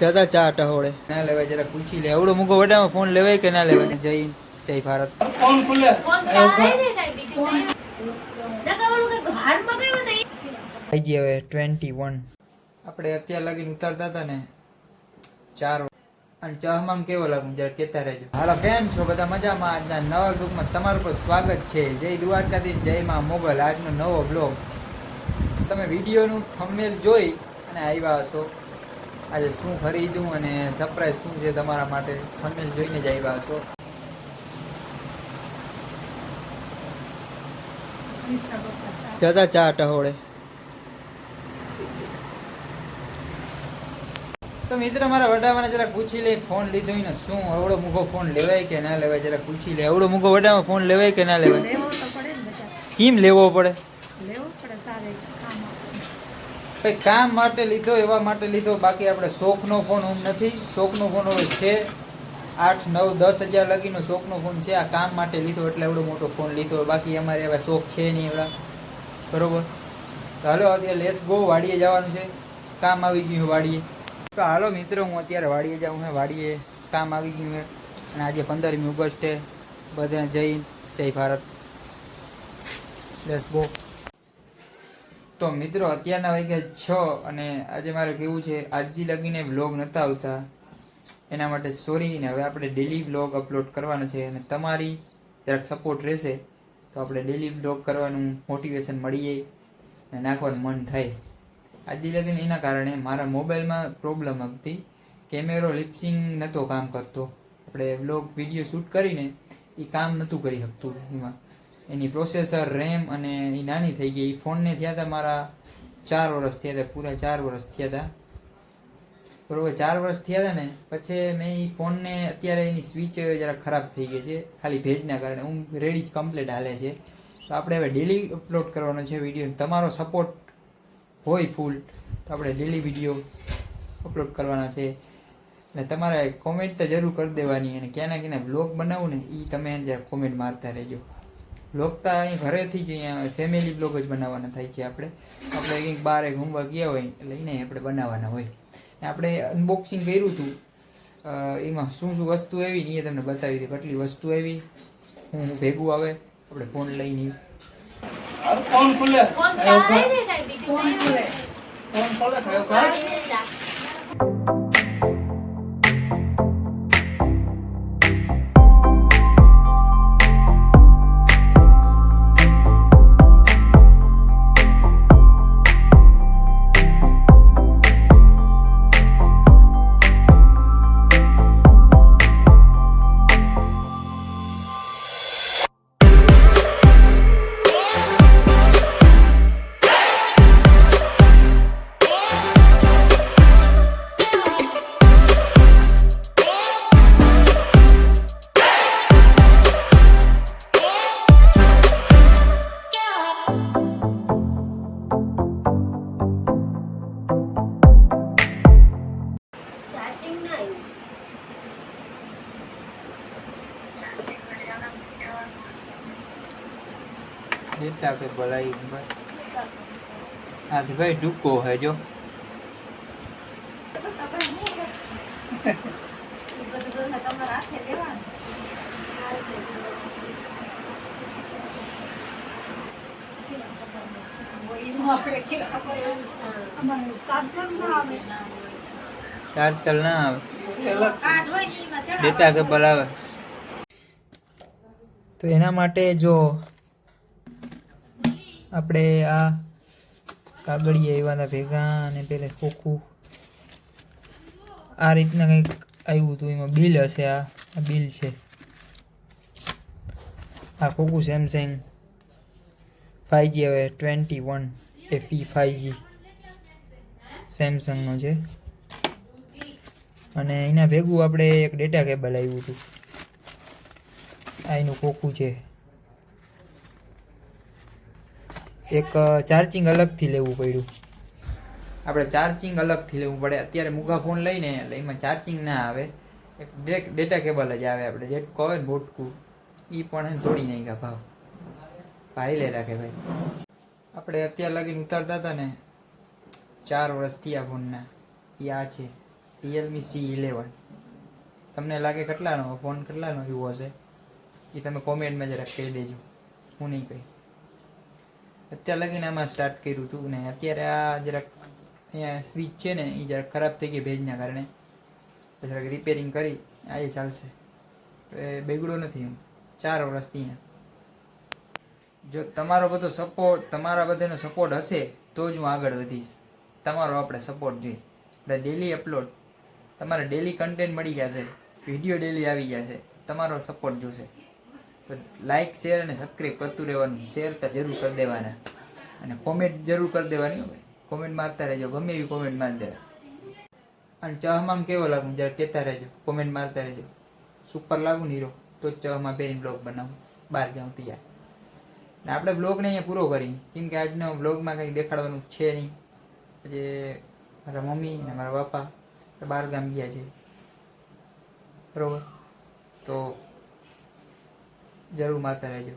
જતા ચા ટહોળે ના લેવાય જરા પૂછી લે એવડો મૂકો વડામાં ફોન લેવાય કે ના લેવાય જય જય ભારત ફોન ખુલે ફોન ચાલે ને કઈ બીજું નકા ઓલું કે હાથમાં કયો તો આઈજી હવે 21 આપણે અત્યારે લગીને ઉતારતા હતા ને 4 અને ચહમામ કેવો લાગુ જરા કહેતા રહેજો. હાલો કેમ છો બધા મજામાં? આજના નવા બ્લોગમાં તમારું પર સ્વાગત છે. જય દ્વારકાધીશ, જય માં મોબાઈલ. આજનો નવો બ્લોગ તમે વિડીયોનું થંબનેલ જોઈ અને આવ્યા હશો. આજે શું ખરીદ્યું અને સરપ્રાઈઝ શું છે તમારા માટે થંબનેલ જોઈને જ આવ્યા હશો. જતા ચા ટહોળે તો મિત્ર મારા વડામાં જરા પૂછી લે ફોન લીધો ને શું એવડો મૂકો ફોન લેવાય કે ના લેવાય જરા પૂછી લે. એવડો મૂકો વડામાં ફોન લેવાય કે ના લેવાય? લેવો તો પડે ને બેટા. કેમ લેવો પડે? લેવો પડે તારે કામ ભાઈ કામ માટે લીધો એવા માટે લીધો, બાકી આપણે શોખનો ફોન હું નથી. શોખનો ફોન હવે છે 8, 9, 10 હજાર લગીનો શોખનો ફોન છે. આ કામ માટે લીધો એટલે એવડો મોટો ફોન લીધો. બાકી અમારે એવા શોખ છે નહીં એવડા, બરોબર? તો હાલો અત્યારે લેસ ગો, વાડીએ જવાનું છે. કામ આવી ગયું વાડીએ. તો હાલો મિત્રો હું અત્યારે વાડીએ જાઉં હે. વાડીએ કામ આવી ગયું છે અને આજે 15મી ઓગસ્ટે બધા જય ભારત. Let's go. તો મિત્રો અત્યારના વાગ્યા 6 અને આજે મારે કેવું છે આજથી લગીને વ્લોગ નહોતા આવતા એના માટે સોરી. ને હવે આપણે ડેલી વ્લોગ અપલોડ કરવાનો છે અને તમારી જરાક સપોર્ટ રહેશે તો આપણે ડેલી વ્લોગ કરવાનું મોટિવેશન મળીએ અને નાખવાનું મન થાય. આજથી લગીને એના કારણે મારા મોબાઈલમાં પ્રોબ્લેમ હતી, કેમેરો લિપસિંગ નહોતો કામ કરતો. આપણે વ્લોગ વિડીયો શૂટ કરીને એ કામ નહોતું કરી શકતું. એમાં એની પ્રોસેસર, રેમ અને એ નાની થઈ ગઈ. એ ફોનને થયા હતા મારા 4 વર્ષ થયા હતા, પૂરા 4 વર્ષ થયા હતા, બરોબર? 4 વર્ષ થયા હતા ને પછી મેં એ ફોનને અત્યારે એની સ્વિચ જરા ખરાબ થઈ ગઈ છે ખાલી ભેજના કારણે. હું રેડી જ કમ્પ્લીટ હાલે છે. તો આપણે હવે ડેલી અપલોડ કરવાનો છે વિડીયો. તમારો સપોર્ટ હોય ફૂલ તો આપણે ડેલી વિડીયો અપલોડ કરવાના છે. અને તમારે કોમેન્ટ તો જરૂર કરી દેવાની. અને ક્યાંના ક્યાંના બ્લોગ બનાવું ને એ તમે જરા કોમેન્ટ મારતા રહેજો. બ્લોગ તો અહીં ઘરેથી જ અહીંયા ફેમિલી બ્લોગ જ બનાવવાના થાય છે. આપણે કંઈક બહાર ઘૂમવા ગયા હોય એટલે એને આપણે બનાવવાના હોય. આપણે અનબોક્સિંગ કર્યું હતું, એમાં શું શું વસ્તુ આવી ને એ તમને બતાવી હતી. કેટલી વસ્તુ આવી, હું ભેગું આવે. આપણે ફોન લઈને ફોન ખુલે ફોન ચાલે ને કઈ બીજું ફોન ખુલે થયો કા ચાર્જિંગ નહીં. ડેટા કે ભલાઈ હા ભાઈ ડૂકો હે જો. ચાર્જ ચાલ ના આવે, ડેટા કેબલ આવે. તો એના માટે જો આપણે આ કાગળિયા એવાના ભેગા અને પેલે ખોખું આ રીતના કંઈક આવ્યું હતું. એમાં બિલ હશે. આ બિલ છે. આ ખોખું સેમસંગ 5G હવે 21 FE 5G સેમસંગનો છે. અને એના ભેગું આપણે એક ડેટા કેબલ આવ્યું હતું. આ એનું ખોખું છે. એક ચાર્જિંગ અલગથી લેવું પડ્યું. આપણે ચાર્જિંગ અલગથી લેવું પડે. અત્યારે મૂગા ફોન લઈને એટલે એમાં ચાર્જિંગ ના આવે, એક ડેટા કેબલ જ આવે. આપણે જેટકો આવે ને બોટકું એ પણ તોડી નાખ્યા ભાવ ભાઈ લે રાખે ભાઈ. આપણે અત્યારે લગીને ઉતારતા હતા ને 4 વર્ષથી આ ફોનના એ આ છે રિયલમી C11. તમને લાગે કેટલાનો ફોન કેટલાનો એવો હશે એ તમે કોમેન્ટમાં જરાક કહી દેજો, હું નહીં કહી. અત્યારે લગીને આમાં સ્ટાર્ટ કર્યું હતું ને અત્યારે આ જરાક અહીંયા સ્વિચ છે ને એ જરાક ખરાબ થઈ ગઈ ભેજના કારણે, તો જરાક રિપેરિંગ કરી આ ચાલશે. તો એ બેગડો નથી, એમ 4 વર્ષથી અહીંયા. જો તમારો બધો સપોર્ટ, તમારા બધાનો સપોર્ટ હશે તો જ હું આગળ વધીશ. તમારો આપણે સપોર્ટ જોઈએ. એટલે ડેલી અપલોડ, તમારે ડેલી કન્ટેન્ટ મળી જશે, વિડીયો ડેલી આવી જશે. તમારો સપોર્ટ જોશે તો લાઇક, શેર અને સબસ્ક્રાઈબ કરતું રહેવાનું. શેર તો જરૂર કરી દેવાના અને કોમેન્ટ જરૂર કરી દેવાની. કોમેન્ટ મારતા રહેજો, ગમે એવી કોમેન્ટ મારી દેવા. અને ચહમાં કેવો લાગુ જરા કહેતા રહેજો, કોમેન્ટ મારતા રહેજો. સુપર લાગુ ને હીરો તો જ ચહમાં પહેરીને બ્લોગ બનાવું, બહાર જાઉં તૈયાર. ને આપણે બ્લોગને અહીંયા પૂરો કરી, કેમ કે આજનો બ્લોગમાં કંઈ દેખાડવાનું છે નહીં. પછી મારા મમ્મી અને મારા પપ્પા બહાર ગામ ગયા છે, બરોબર? તો જરૂર મારતા રહેજો.